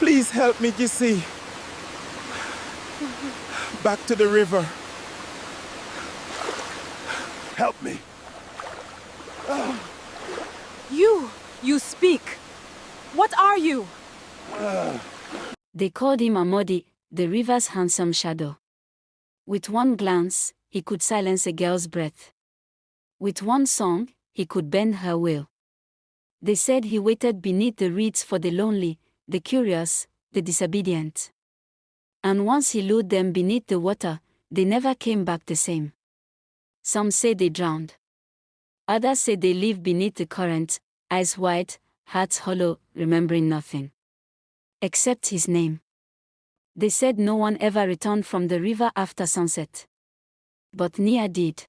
Please help me, Gissy. Back to the river. Help me. You speak. What are you? They called him Amadi, the river's handsome shadow. With one glance, he could silence a girl's breath. With one song, he could bend her will. They said he waited beneath the reeds for the lonely, the curious, the disobedient. And once he lured them beneath the water, they never came back the same. Some say they drowned. Others say they live beneath the current, eyes wide, hearts hollow, remembering nothing except his name. They said no one ever returned from the river after sunset. But Nia did.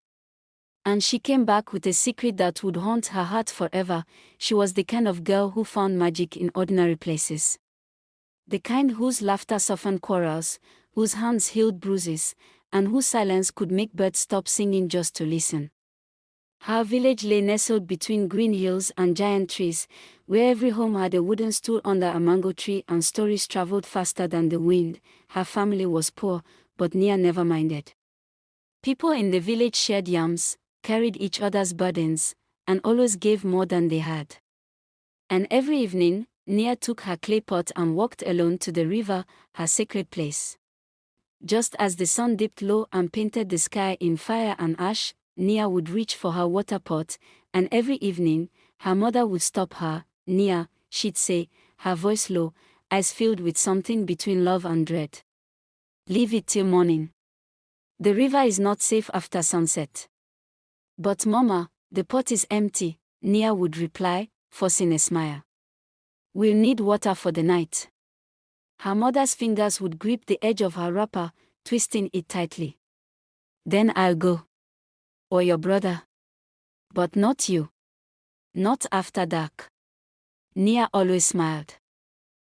And she came back with a secret that would haunt her heart forever. She was the kind of girl who found magic in ordinary places. The kind whose laughter softened quarrels, whose hands healed bruises, and whose silence could make birds stop singing just to listen. Her village lay nestled between green hills and giant trees, where every home had a wooden stool under a mango tree and stories traveled faster than the wind. Her family was poor, but Nia never minded. People in the village shared yams, carried each other's burdens, and always gave more than they had. And every evening, Nia took her clay pot and walked alone to the river, her sacred place. Just as the sun dipped low and painted the sky in fire and ash, Nia would reach for her water pot, and every evening, her mother would stop her. "Nia," she'd say, her voice low, eyes filled with something between love and dread. "Leave it till morning. The river is not safe after sunset." "But Mama, the pot is empty," Nia would reply, forcing a smile. "We'll need water for the night." Her mother's fingers would grip the edge of her wrapper, twisting it tightly. "Then I'll go. Or your brother. But not you. Not after dark." Nia always smiled.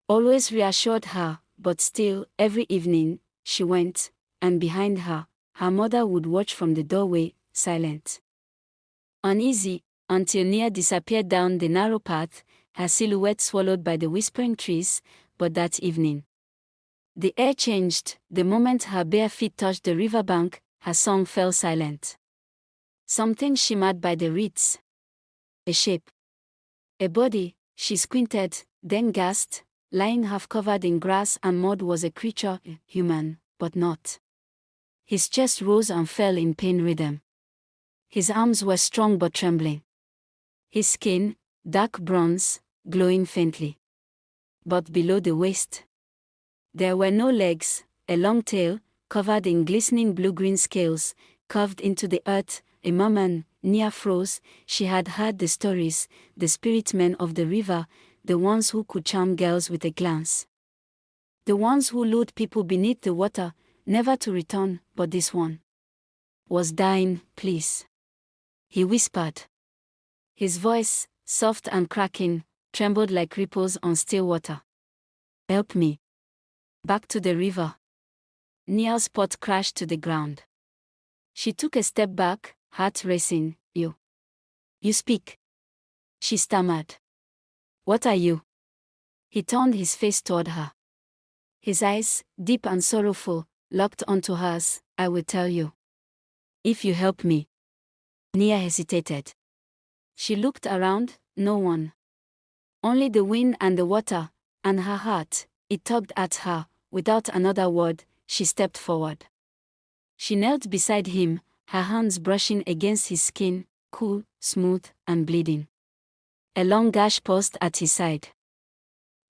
Always reassured her, but still, every evening, she went, and behind her, her mother would watch from the doorway, silent. Uneasy, until Nia disappeared down the narrow path, her silhouette swallowed by the whispering trees. But that evening, the air changed. The moment her bare feet touched the riverbank, her song fell silent. Something shimmered by the reeds. A shape. A body. She squinted, then gasped. Lying half-covered in grass and mud was a creature, human, but not. His chest rose and fell in pain rhythm. His arms were strong but trembling. His skin, dark bronze, glowing faintly. But below the waist, there were no legs, a long tail, covered in glistening blue-green scales, carved into the earth. A Merman. Nia froze. She had heard the stories, the spirit men of the river, the ones who could charm girls with a glance. The ones who lured people beneath the water, never to return, but this one was dying. "Please," he whispered. His voice, soft and cracking, trembled like ripples on still water. "Help me. Back to the river." Nia's pot crashed to the ground. She took a step back, heart racing. You speak," she stammered. "What are you?" He turned his face toward her. His eyes, deep and sorrowful, locked onto hers. "I will tell you. If you help me." Nia hesitated. She looked around, no one. Only the wind and the water, and her heart, it tugged at her. Without another word, she stepped forward. She knelt beside him, her hands brushing against his skin, cool, smooth, and bleeding. A long gash paused at his side.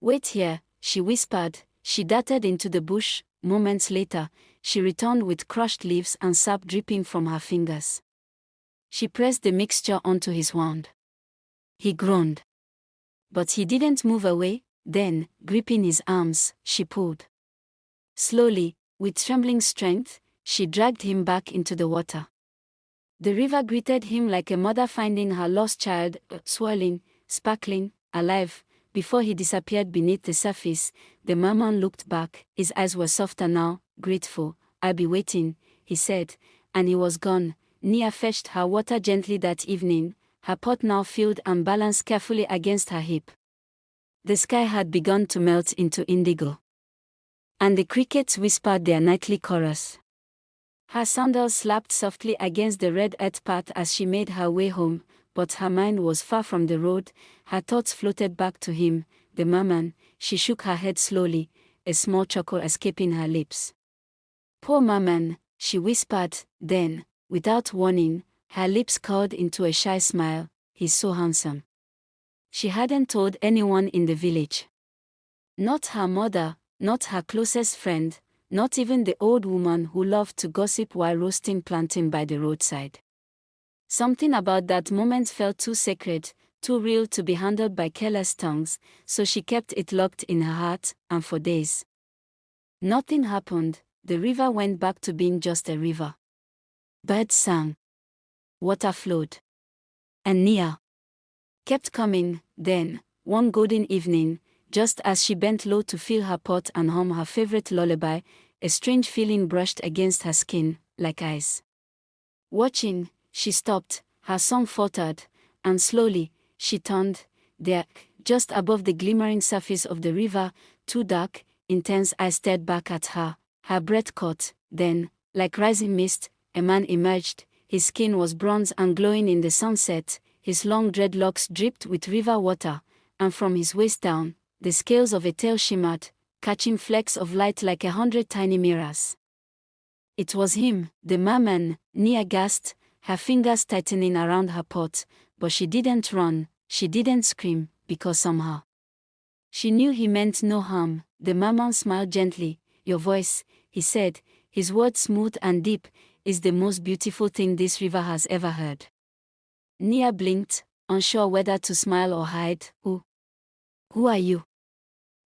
"Wait here," she whispered. She darted into the bush. Moments later, she returned with crushed leaves and sap dripping from her fingers. She pressed the mixture onto his wound. He groaned. But he didn't move away. Then, gripping his arms, she pulled. Slowly, with trembling strength, she dragged him back into the water. The river greeted him like a mother finding her lost child, swirling, sparkling, alive. Before he disappeared beneath the surface, the Merman looked back. His eyes were softer now, grateful. "I'll be waiting," he said, and he was gone. Nia fetched her water gently that evening, her pot now filled and balanced carefully against her hip. The sky had begun to melt into indigo. And the crickets whispered their nightly chorus. Her sandals slapped softly against the red earth path as she made her way home, but her mind was far from the road. Her thoughts floated back to him, the merman. She shook her head slowly, a small chuckle escaping her lips. Poor merman, she whispered, then, without warning, her lips curled into a shy smile. He's so handsome. She hadn't told anyone in the village. Not her mother, not her closest friend, not even the old woman who loved to gossip while roasting plantain by the roadside. Something about that moment felt too sacred, too real to be handled by careless tongues, so she kept it locked in her heart, and for days. Nothing happened. The river went back to being just a river. Birds sang. Water flowed. And Nia kept coming. Then, one golden evening, just as she bent low to fill her pot and hum her favorite lullaby, a strange feeling brushed against her skin, like ice. Watching, she stopped, her song faltered, and slowly, she turned. There, just above the glimmering surface of the river, two dark, intense eyes stared back at her. Her breath caught. Then, like rising mist, a man emerged. His skin was bronze and glowing in the sunset, his long dreadlocks dripped with river water, and from his waist down, the scales of a tail shimmered, catching flecks of light like 100 tiny mirrors. It was him, the merman. Nia gasped, her fingers tightening around her pot, but she didn't run, she didn't scream, because somehow she knew he meant no harm. The merman smiled gently. Your voice, he said, his words smooth and deep, is the most beautiful thing this river has ever heard. Nia blinked, unsure whether to smile or hide. Who are you?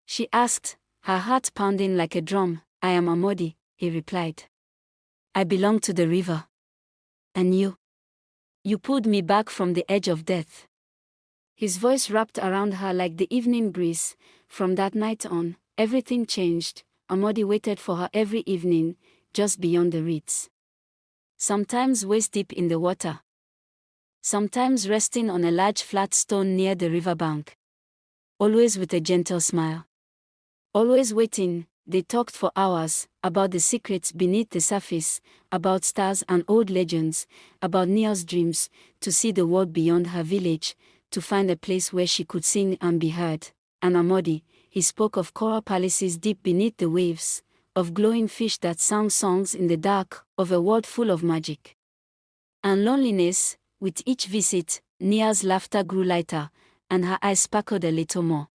She asked, her heart pounding like a drum. I am Amadi, he replied. I belong to the river. And you? You pulled me back from the edge of death. His voice wrapped around her like the evening breeze. From that night on, everything changed. Amadi waited for her every evening, just beyond the reeds. Sometimes waist deep in the water. Sometimes resting on a large flat stone near the riverbank. Always with a gentle smile. Always waiting. They talked for hours, about the secrets beneath the surface, about stars and old legends, about Nia's dreams, to see the world beyond her village, to find a place where she could sing and be heard. And Amadi, he spoke of coral palaces deep beneath the waves, of glowing fish that sang songs in the dark, of a world full of magic and loneliness. With each visit, Nia's laughter grew lighter, and her eyes sparkled a little more.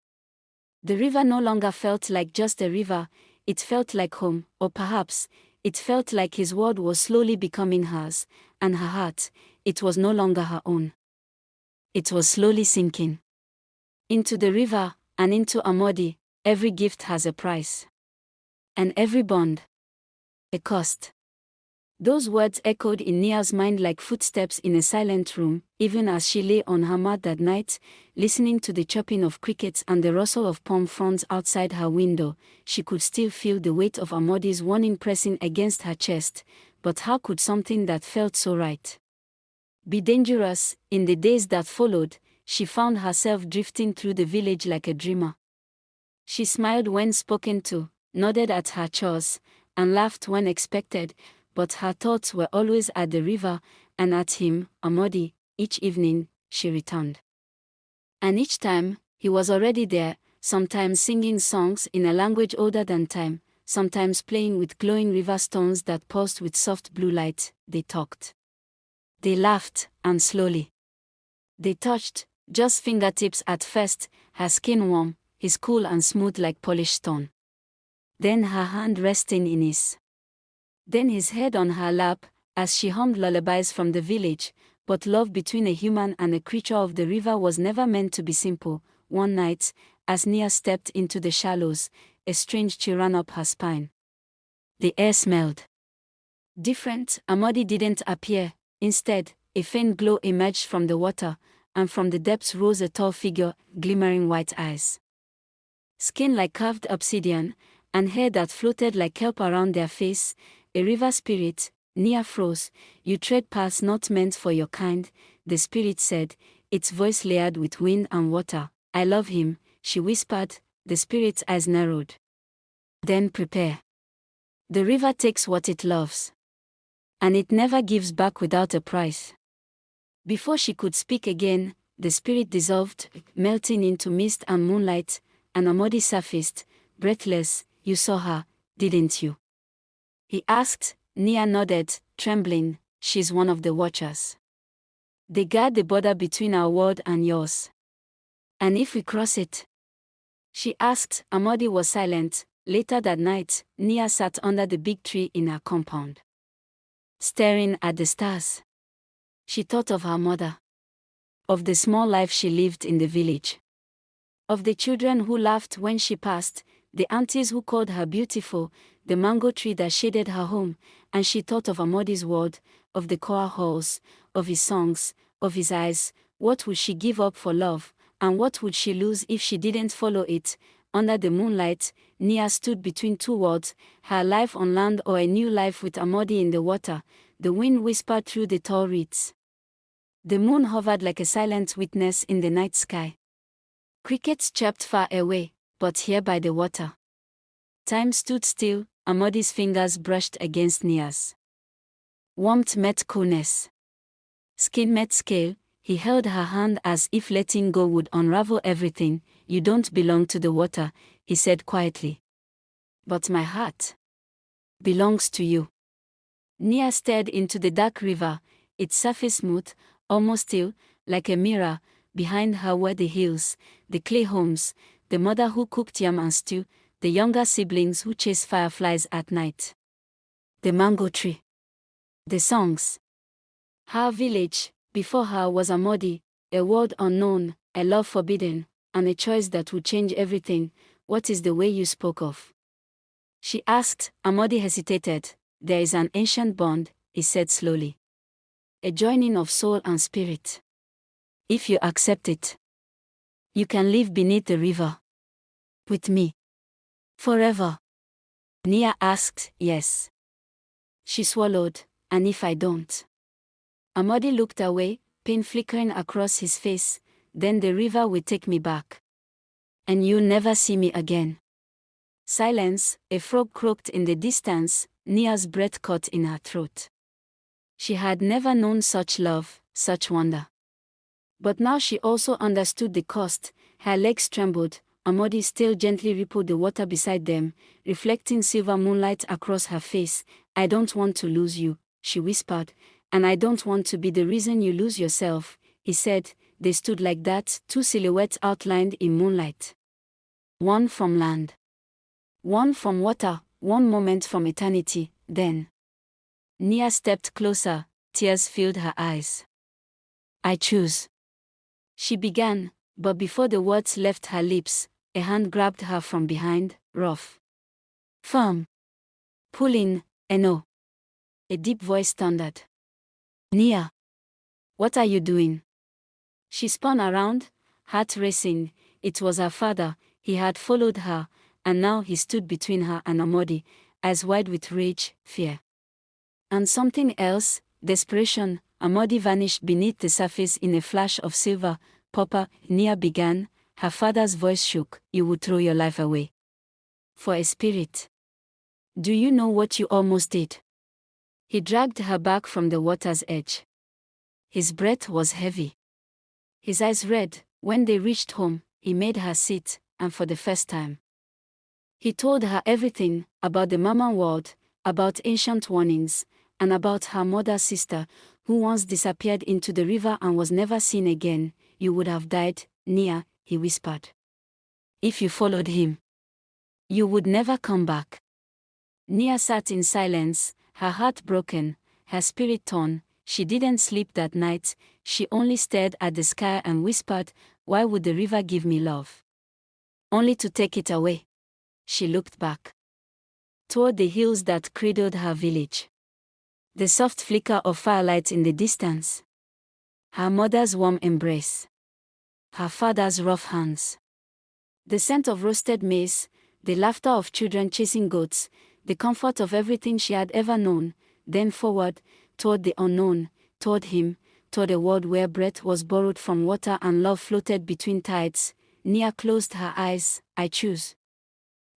The river no longer felt like just a river, it felt like home, or perhaps, it felt like his world was slowly becoming hers, and her heart, it was no longer her own. It was slowly sinking into the river, and into Amadi. Every gift has a price. And every bond, a cost. Those words echoed in Nia's mind like footsteps in a silent room, even as she lay on her mat that night, listening to the chirping of crickets and the rustle of palm fronds outside her window. She could still feel the weight of Amadi's warning pressing against her chest, but how could something that felt so right be dangerous? In the days that followed, she found herself drifting through the village like a dreamer. She smiled when spoken to, nodded at her chores, and laughed when expected, but her thoughts were always at the river, and at him, Amadi. Each evening, she returned. And each time, he was already there, sometimes singing songs in a language older than time, sometimes playing with glowing river stones that pulsed with soft blue light. They talked. They laughed, and slowly they touched, just fingertips at first, her skin warm, his cool and smooth like polished stone. Then her hand resting in his. Then his head on her lap, as she hummed lullabies from the village. But love between a human and a creature of the river was never meant to be simple. One night, as Nia stepped into the shallows, a strange chill ran up her spine. The air smelled different. Amadi didn't appear. Instead, a faint glow emerged from the water, and from the depths rose a tall figure, glimmering white eyes. Skin like carved obsidian, and hair that floated like kelp around their face. A river spirit. Nia froze. You tread paths not meant for your kind, the spirit said, its voice layered with wind and water. I love him, she whispered, the spirit's eyes narrowed. Then prepare. The river takes what it loves. And it never gives back without a price. Before she could speak again, the spirit dissolved, melting into mist and moonlight, and Amadi surfaced, breathless. You saw her, didn't you? He asked. Nia nodded, trembling. She's one of the watchers. They guard the border between our world and yours. And if we cross it? She asked. Amadi was silent. Later that night, Nia sat under the big tree in her compound, staring at the stars. She thought of her mother, of the small life she lived in the village, of the children who laughed when she passed, the aunties who called her beautiful, the mango tree that shaded her home, and she thought of Amadi's world, of the choir halls, of his songs, of his eyes. What would she give up for love, and what would she lose if she didn't follow it? Under the moonlight, Nia stood between two worlds, her life on land or a new life with Amadi in the water. The wind whispered through the tall reeds. The moon hovered like a silent witness in the night sky. Crickets chirped far away, but here by the water. Time stood still. Amadi's fingers brushed against Nia's. Warmth met coolness. Skin met scale. He held her hand as if letting go would unravel everything. You don't belong to the water, he said quietly. But my heart belongs to you. Nia stared into the dark river, its surface smooth, almost still, like a mirror. Behind her were the hills, the clay homes, the mother who cooked yam and stew, the younger siblings who chased fireflies at night. The mango tree. The songs. Her village, before her was Amadi, a world unknown, a love forbidden, and a choice that would change everything. What is the way you spoke of? She asked. Amadi hesitated. There is an ancient bond, he said slowly. A joining of soul and spirit. If you accept it, you can live beneath the river. With me. Forever. Nia asked. Yes. She swallowed. And if I don't? Amadi looked away, pain flickering across his face. Then the river will take me back. And you'll never see me again. Silence. A frog croaked in the distance. Nia's breath caught in her throat. She had never known such love, such wonder. But now she also understood the cost. Her legs trembled. Amadi still gently rippled the water beside them, reflecting silver moonlight across her face. I don't want to lose you, she whispered. And I don't want to be the reason you lose yourself, he said. They stood like that, two silhouettes outlined in moonlight. One from land. One from water, one moment from eternity. Then Nia stepped closer, tears filled her eyes. I choose. She began, but before the words left her lips, a hand grabbed her from behind, rough, firm, pulling. No. A deep voice thundered. Nia. What are you doing? She spun around, heart racing. It was her father. He had followed her, and now he stood between her and Amadi, eyes wide with rage, fear. And something else, desperation. Amadi vanished beneath the surface in a flash of silver. Papa, Nia began. Her father's voice shook. You would throw your life away. For a spirit. Do you know what you almost did? He dragged her back from the water's edge. His breath was heavy. His eyes red. When they reached home, he made her sit, and for the first time, he told her everything about the Merman world, about ancient warnings, and about her mother's sister, who once disappeared into the river and was never seen again. You would have died, Nia, he whispered. If you followed him, you would never come back. Nia sat in silence, her heart broken, her spirit torn. She didn't sleep that night. She only stared at the sky and whispered, why would the river give me love? Only to take it away. She looked back toward the hills that cradled her village. The soft flicker of firelight in the distance. Her mother's warm embrace. Her father's rough hands. The scent of roasted maize, the laughter of children chasing goats, the comfort of everything she had ever known. Then forward, toward the unknown, toward him, toward a world where breath was borrowed from water and love floated between tides. Nia closed her eyes. I choose.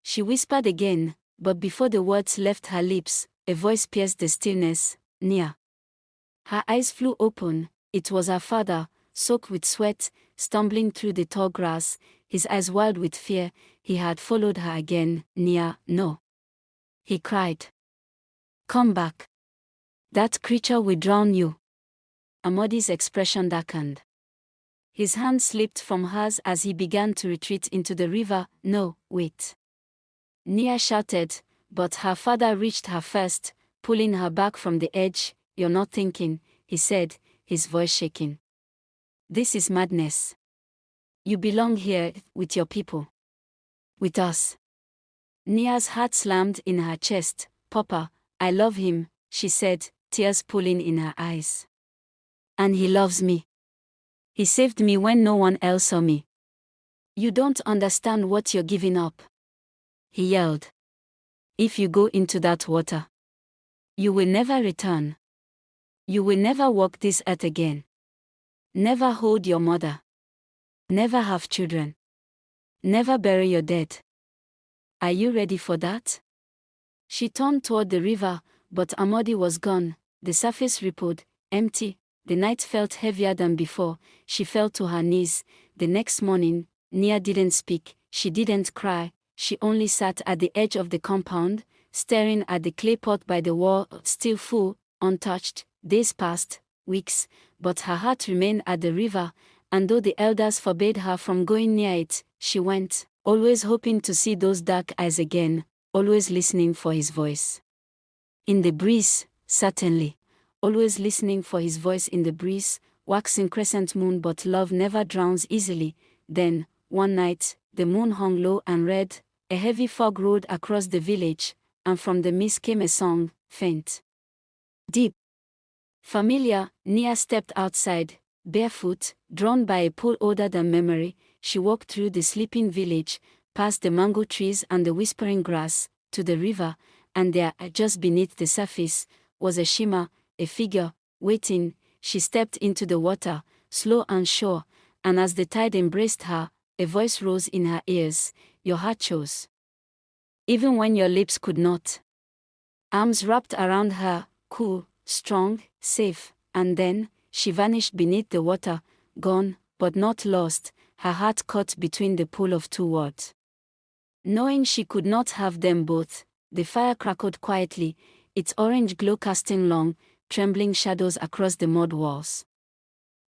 She whispered again, but before the words left her lips, a voice pierced the stillness. Nia. Her eyes flew open. It was her father, soaked with sweat, stumbling through the tall grass, his eyes wild with fear. He had followed her again. Nia, no. He cried. Come back. That creature will drown you. Amadi's expression darkened. His hand slipped from hers as he began to retreat into the river. No, wait. Nia shouted, but her father reached her first, pulling her back from the edge. You're not thinking, he said, his voice shaking. This is madness. You belong here, with your people. With us. Nia's heart slammed in her chest. Papa, I love him, she said, tears pooling in her eyes. And he loves me. He saved me when no one else saw me. You don't understand what you're giving up. He yelled. If you go into that water, you will never return. You will never walk this earth again. Never hold your mother. Never have children. Never bury your dead. Are you ready for that? She turned toward the river, but Amadi was gone. The surface rippled, empty. The night felt heavier than before. She fell to her knees. The next morning, Nia didn't speak. She didn't cry. She only sat at the edge of the compound, staring at the clay pot by the wall, still full, untouched. Days passed, weeks, but her heart remained at the river, and though the elders forbade her from going near it, she went, always hoping to see those dark eyes again, always listening for his voice. In the breeze, certainly. Always listening for his voice in the breeze, waxing crescent moon, but love never drowns easily. Then, one night, the moon hung low and red, a heavy fog rolled across the village, and from the mist came a song, faint. Deep. Familiar. Nia stepped outside, barefoot, drawn by a pull older than memory. She walked through the sleeping village, past the mango trees and the whispering grass, to the river, and there, just beneath the surface, was a shimmer, a figure, waiting. She stepped into the water, slow and sure, and as the tide embraced her, a voice rose in her ears. Your heart chose. Even when your lips could not. Arms wrapped around her, cool, strong, safe, and then, she vanished beneath the water, gone, but not lost, her heart caught between the pull of two words. Knowing she could not have them both, the fire crackled quietly, its orange glow casting long, trembling shadows across the mud walls.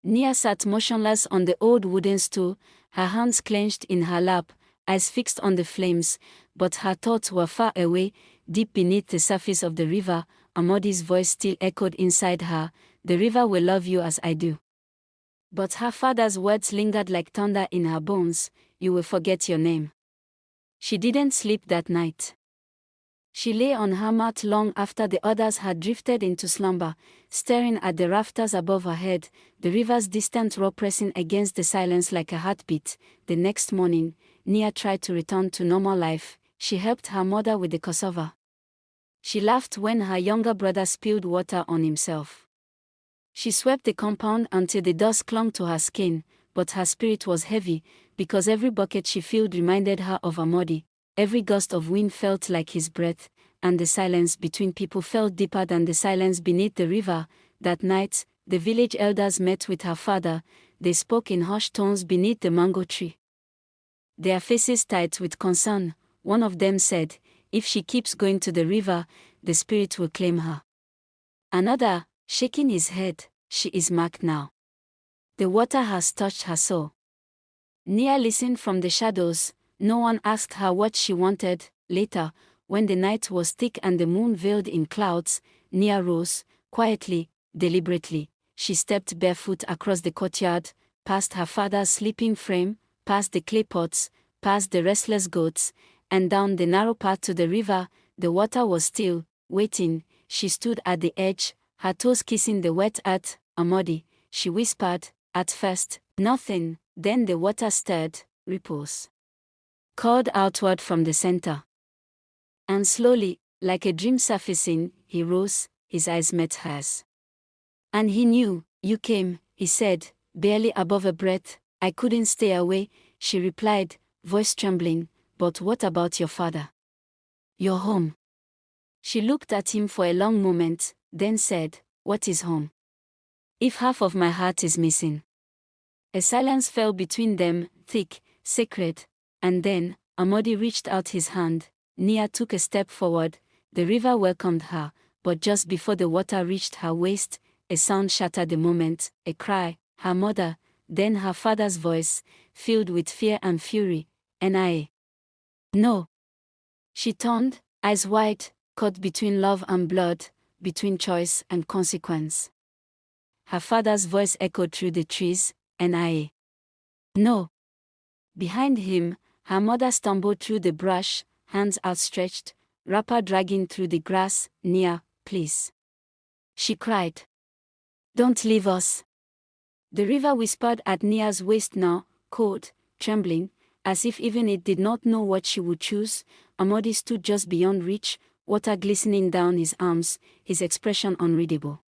Nia sat motionless on the old wooden stool, her hands clenched in her lap, eyes fixed on the flames, but her thoughts were far away, deep beneath the surface of the river. Amadi's voice still echoed inside her, the river will love you as I do. But her father's words lingered like thunder in her bones, you will forget your name. She didn't sleep that night. She lay on her mat long after the others had drifted into slumber, staring at the rafters above her head, the river's distant roar pressing against the silence like a heartbeat. The next morning, Nia tried to return to normal life. She helped her mother with the cassava. She laughed when her younger brother spilled water on himself. She swept the compound until the dust clung to her skin, but her spirit was heavy, because every bucket she filled reminded her of Amadi. Every gust of wind felt like his breath, and the silence between people felt deeper than the silence beneath the river. That night, the village elders met with her father. They spoke in hushed tones beneath the mango tree. Their faces tight with concern. One of them said, if she keeps going to the river, the spirit will claim her. Another, shaking his head, she is marked now. The water has touched her soul. Nia listened from the shadows. No one asked her what she wanted. Later, when the night was thick and the moon veiled in clouds, Nia rose, quietly, deliberately. She stepped barefoot across the courtyard, past her father's sleeping frame, past the clay pots, past the restless goats, and down the narrow path to the river. The water was still, waiting. She stood at the edge, her toes kissing the wet earth. Amadi, she whispered, at first, nothing, then the water stirred, ripples called outward from the center. And slowly, like a dream surfacing, he rose, his eyes met hers. And he knew, you came, he said, barely above a breath. I couldn't stay away. she replied, voice trembling, but what about your father? Your home. She looked at him for a long moment, then said, what is home? If half of my heart is missing. A silence fell between them, thick, sacred, and then, Amadi reached out his hand. Nia took a step forward. The river welcomed her, but just before the water reached her waist, a sound shattered the moment, a cry, her mother, then her father's voice, filled with fear and fury, Nia. No. She turned, eyes wide, caught between love and blood, between choice and consequence. Her father's voice echoed through the trees, Nia. No. Behind him, her mother stumbled through the brush, hands outstretched, wrapper dragging through the grass, Nia, please. She cried. Don't leave us. The river whispered at Nia's waist now, cold, trembling, as if even it did not know what she would choose. Amadi stood just beyond reach, water glistening down his arms, his expression unreadable.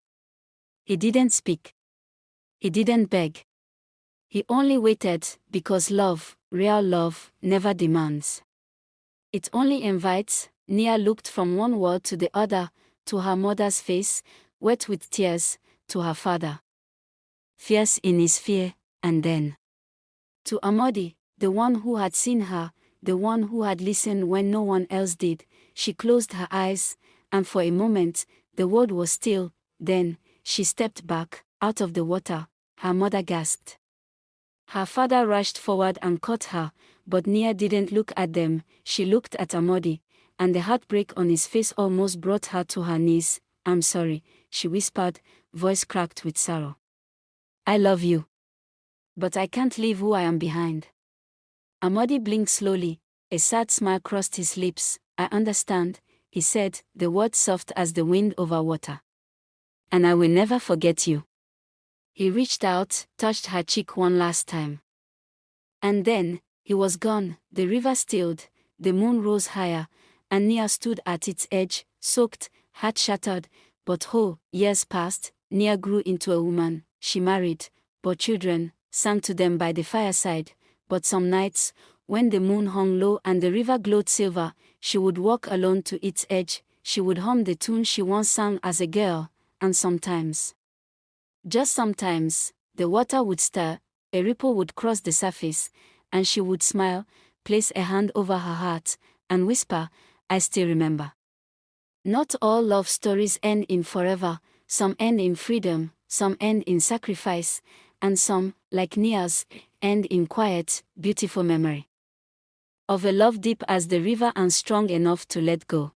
He didn't speak. He didn't beg. He only waited, because love, real love, never demands. It only invites. Nia looked from one wall to the other, to her mother's face, wet with tears, to her father, fierce in his fear, and then to Amadi, the one who had seen her, the one who had listened when no one else did. She closed her eyes, and for a moment, the world was still. Then, she stepped back, out of the water. Her mother gasped. Her father rushed forward and caught her, but Nia didn't look at them. She looked at Amadi, and the heartbreak on his face almost brought her to her knees. I'm sorry, she whispered, voice cracked with sorrow. I love you. But I can't leave who I am behind. Amadi blinked slowly, a sad smile crossed his lips. I understand, he said, the words soft as the wind over water. And I will never forget you. He reached out, touched her cheek one last time. And then, he was gone. The river stilled, the moon rose higher, and Nia stood at its edge, soaked, heart shattered. But years passed. Nia grew into a woman. She married, bore children, sang to them by the fireside. But some nights, when the moon hung low and the river glowed silver, she would walk alone to its edge. She would hum the tune she once sang as a girl, and sometimes, just sometimes, the water would stir, a ripple would cross the surface, and she would smile, place a hand over her heart, and whisper, I still remember. Not all love stories end in forever. Some end in freedom, some end in sacrifice, and some, like Nia's, end in quiet, beautiful memory of a love deep as the river and strong enough to let go.